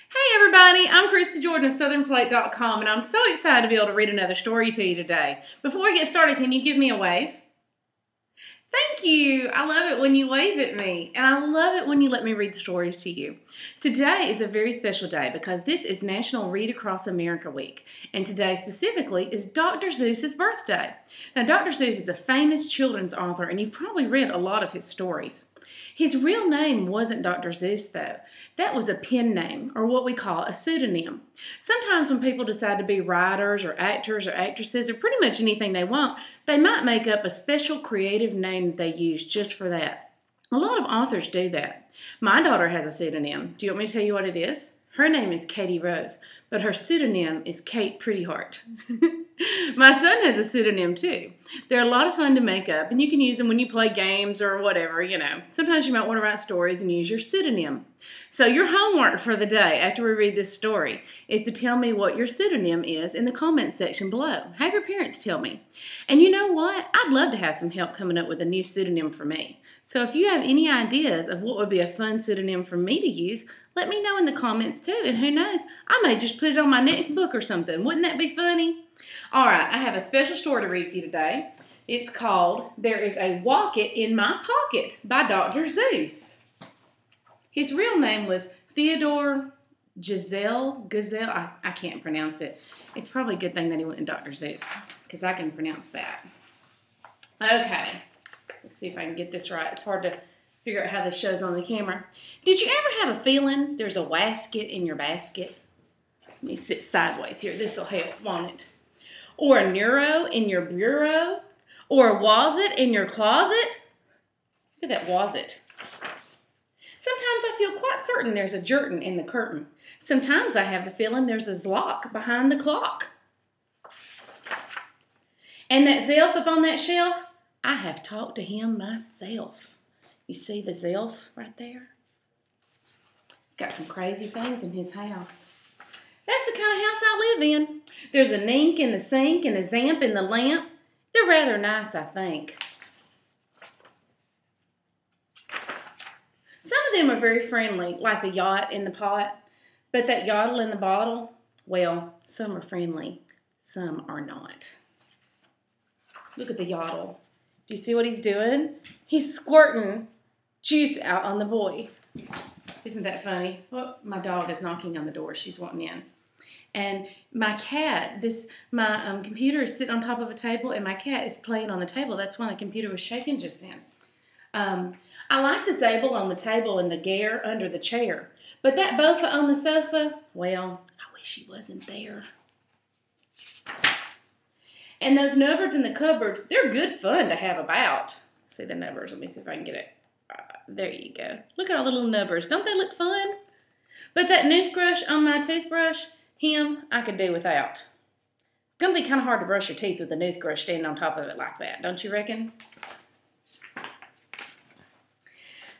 Hey everybody, I'm Christy Jordan of SouthernPlate.com and I'm so excited to be able to read another story to you today. Before we get started, can you give me a wave? Thank you. I love it when you wave at me, and I love it when you let me read the stories to you. Today is a very special day because this is National Read Across America Week, and today specifically is Dr. Seuss's birthday. Now, Dr. Seuss is a famous children's author, and you've probably read a lot of his stories. His real name wasn't Dr. Seuss, though. That was a pen name, or what we call a pseudonym. Sometimes when people decide to be writers or actresses or pretty much anything they want, they might make up a special creative name that they use just for that. A lot of authors do that. My daughter has a pseudonym. Do you want me to tell you what it is? Her name is Katie Rose, but her pseudonym is Kate Prettyheart. My son has a pseudonym too. They're a lot of fun to make up, and you can use them when you play games or whatever, you know. Sometimes you might want to write stories and use your pseudonym. So your homework for the day after we read this story is to tell me what your pseudonym is in the comments section below. Have your parents tell me. And you know what? I'd love to have some help coming up with a new pseudonym for me. So if you have any ideas of what would be a fun pseudonym for me to use, let me know in the comments too, and who knows, I may just put it on my next book or something. Wouldn't that be funny? All right, I have a special story to read for you today. It's called There is a Wocket in My Pocket by Dr. Seuss. His real name was Theodore Gazelle. I can't pronounce it. It's probably a good thing that he went to Dr. Seuss because I can pronounce that. Okay, let's see if I can get this right. It's hard to figure out how this shows on the camera. Did you ever have a feeling there's a wasket in your basket? Let me sit sideways here. This will help, won't it? Or a neuro in your bureau? Or a wasit in your closet? Look at that wasit. Sometimes I feel quite certain there's a jerkin in the curtain. Sometimes I have the feeling there's a zlock behind the clock. And that zelf up on that shelf, I have talked to him myself. You see the zelf right there? He's got some crazy things in his house. That's the kind of house I live in. There's a nink in the sink and a zamp in the lamp. They're rather nice, I think. Some of them are very friendly, like the yacht in the pot. But that yottle in the bottle, well, some are friendly, some are not. Look at the yottle. Do you see what he's doing? He's squirting juice out on the boy. Isn't that funny? Well, my dog is knocking on the door. She's wanting in. And my cat, my computer is sitting on top of a table, and my cat is playing on the table. That's why the computer was shaking just then. I like the Zabel on the table and the Gare under the chair. But that Bofa on the sofa, well, I wish he wasn't there. And those nubbers in the cupboards, they're good fun to have about. See the nubbers. Let me see if I can get it. There you go. Look at all the little nubbers. Don't they look fun? But that toothbrush on my toothbrush, him, I could do without. It's going to be kind of hard to brush your teeth with a toothbrush standing on top of it like that, don't you reckon?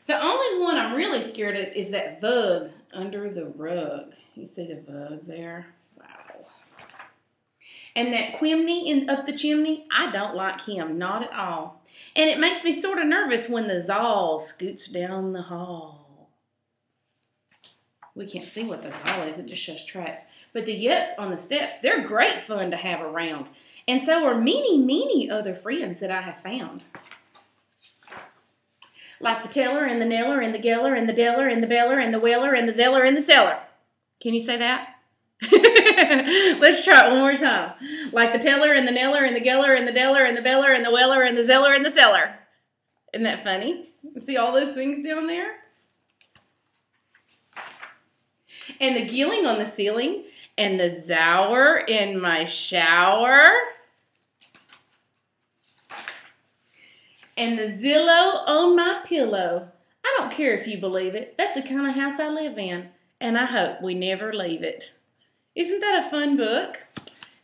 The only one I'm really scared of is that bug under the rug. You see the bug there? Wow. And that quimney up the chimney, I don't like him, not at all. And it makes me sort of nervous when the Zal scoots down the hall. We can't see what the Zal is, it just shows tracks. But the Yups on the steps, they're great fun to have around. And so are many other friends that I have found. Like the teller and the nailer and the geller and the deller and the beller and the weller and the zeller and the seller. Can you say that? Let's try it one more time. Like the teller and the nailer and the geller and the deller and the beller and the weller and the zeller and the seller. Isn't that funny? See all those things down there? And the gilling on the ceiling and the zower in my shower. And the Zillow on my pillow. I don't care if you believe it. That's the kind of house I live in. And I hope we never leave it. Isn't that a fun book?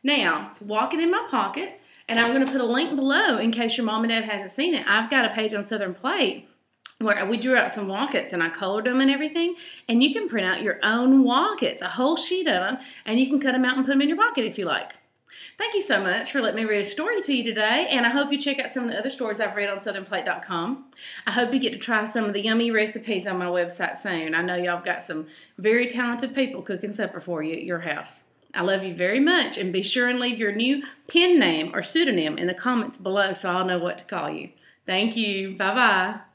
Now, it's Wocket in My Pocket. And I'm going to put a link below in case your mom and dad hasn't seen it. I've got a page on Southern Plate where we drew out some Wockets and I colored them and everything. And you can print out your own Wockets, a whole sheet of them. And you can cut them out and put them in your pocket if you like. Thank you so much for letting me read a story to you today, and I hope you check out some of the other stories I've read on southernplate.com. I hope you get to try some of the yummy recipes on my website soon. I know y'all have got some very talented people cooking supper for you at your house. I love you very much, and be sure and leave your new pen name or pseudonym in the comments below so I'll know what to call you. Thank you. Bye-bye.